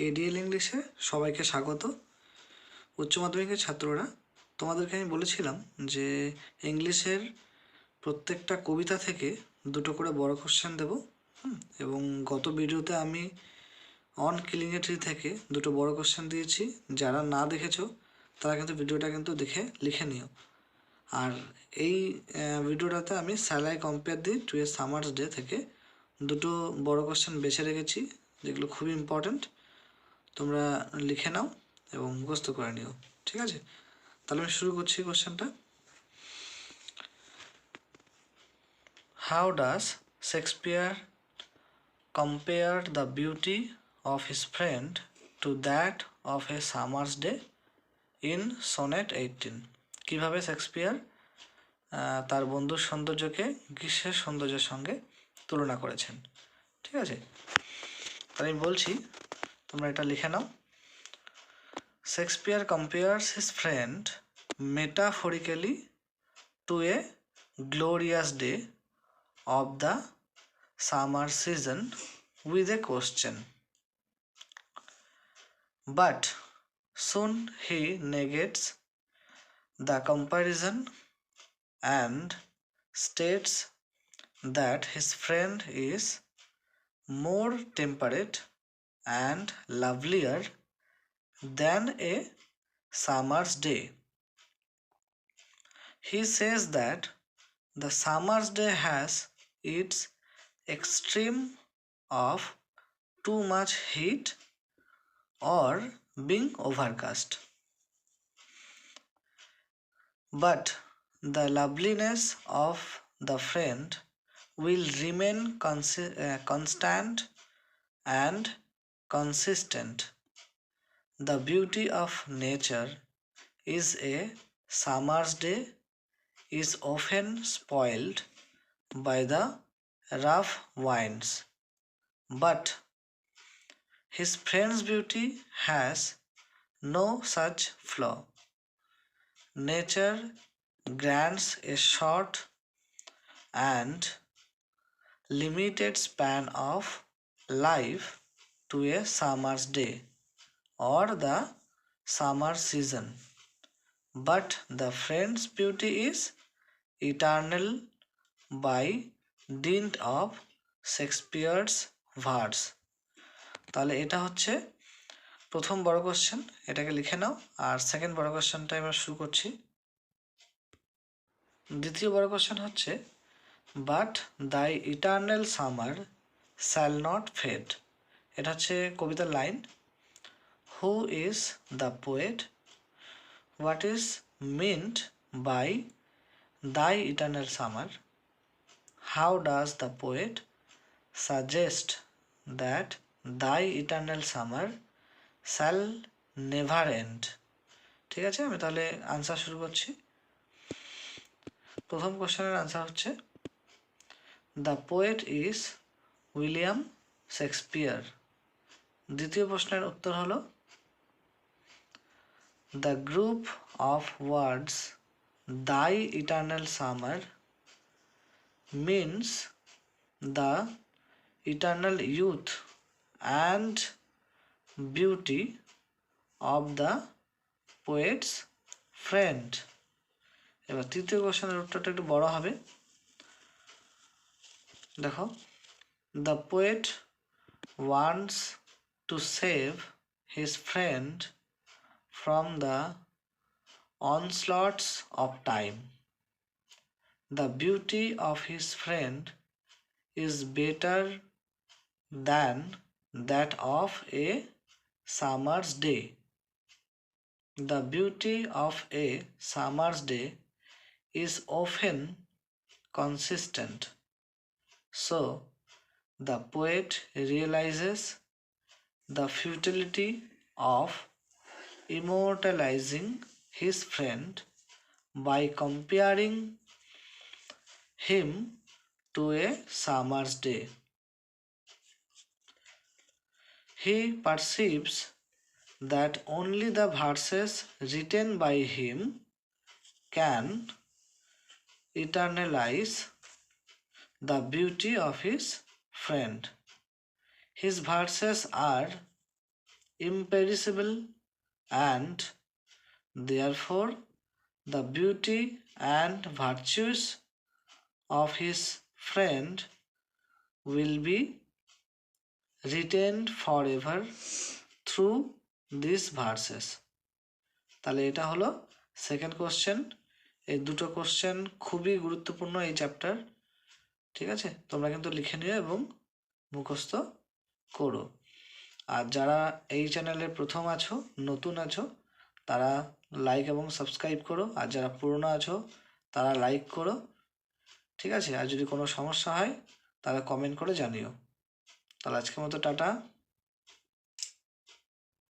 কেডিএল ইংলিশে সবাইকে স্বাগত। উচ্চ মাধ্যমিকের ছাত্ররা, তোমাদেরকে আমি বলেছিলাম যে ইংলিশের প্রত্যেকটা কবিতা থেকে দুটো করে বড় কোশ্চেন দেব। এবং গত ভিডিওতে আমি অন কিলিং এ ট্রি থেকে দুটো বড় কোশ্চেন দিয়েছি। যারা না দেখেছো তারা কিন্তু ভিডিওটা কিন্তু দেখে লিখে নিও। আর এই ভিডিওটাতে আমি shall I compare thee to a summer's day থেকে দুটো বড় কোশ্চেন বেছে রেখেছি, যেগুলো খুবই ইম্পর্ট্যান্ট। তোমরা লিখে নাও এবং মুখস্থ করে নিও, ঠিক আছে? তাহলে আমি শুরু করছি কোশ্চেনটা। How does Shakespeare compare the beauty of his friend to that of a summer's day in sonnet 18? কীভাবে শেক্সপিয়ার তার বন্ধুর সৌন্দর্যকে গ্রীষ্মের সৌন্দর্যের সঙ্গে তুলনা করেছেন, ঠিক আছে? তাহলে আমি বলছি, তোমরা এটা লিখে নাও। Shakespeare compares his friend metaphorically to a glorious day of the summer season with a question. But soon he negates the comparison and states that his friend is more temperate and lovelier than a summer's day. He says that the summer's day has its extreme of too much heat or being overcast. But the loveliness of the friend will remain constant and consistent. The beauty of nature is a summer's day is often spoiled by the rough winds, but his friend's beauty has no such flaw. Nature grants a short and limited span of life to a summer's day or the summer season, but the friend's beauty is eternal by dint of Shakespeare's verse. তাহলে এটা হচ্ছে প্রথম বড় question, এটাকে লিখে নাও। আর second বড় কোশ্চেনটা আমরা শুরু করছি। দ্বিতীয় বড় কোশ্চেন হচ্ছে, but thy eternal summer shall not fade. এটা হচ্ছে কবিতার line. Who is the poet? What is meant by thy eternal summer? How does the poet suggest that thy eternal summer shall never end? ঠিক আছে, আমি তাহলে answer শুরু করছি। প্রথম কোশ্চেনের আনসার হচ্ছে, the poet is William Shakespeare. দ্বিতীয় প্রশ্নের উত্তর হলো, the group of words thy eternal summer means the eternal youth and beauty of the poet's friend. এবার তৃতীয় কোশ্চেনের উত্তরটা একটু বড় হবে। দেখো, the poet wants to save his friend from the onslaughts of time. The beauty of his friend is better than that of a summer's day. The beauty of a summer's day is often consistent. So, the poet realizes the futility of immortalizing his friend by comparing him to a summer's day. He perceives that only the verses written by him can eternalize the beauty of his friend. His verses are imperishable, and therefore the beauty and virtues of his friend will be retained forever through these verses. তাহলে এটা হলো second question. এই দুটো question খুবই গুরুত্বপূর্ণ এই chapter, ঠিক আছে? তোমরা কিন্তু লিখে নিও এবং মুখস্থ করো। আর যারা এই চ্যানেলে প্রথম আছো, নতুন আছো, তারা লাইক এবং সাবস্ক্রাইব করো। আর যারা পুরনো আছো তারা লাইক করো, ঠিক আছে? আর যদি কোনো সমস্যা হয় তাহলে কমেন্ট করে জানিও। তাহলে আজকের মতো টাটা।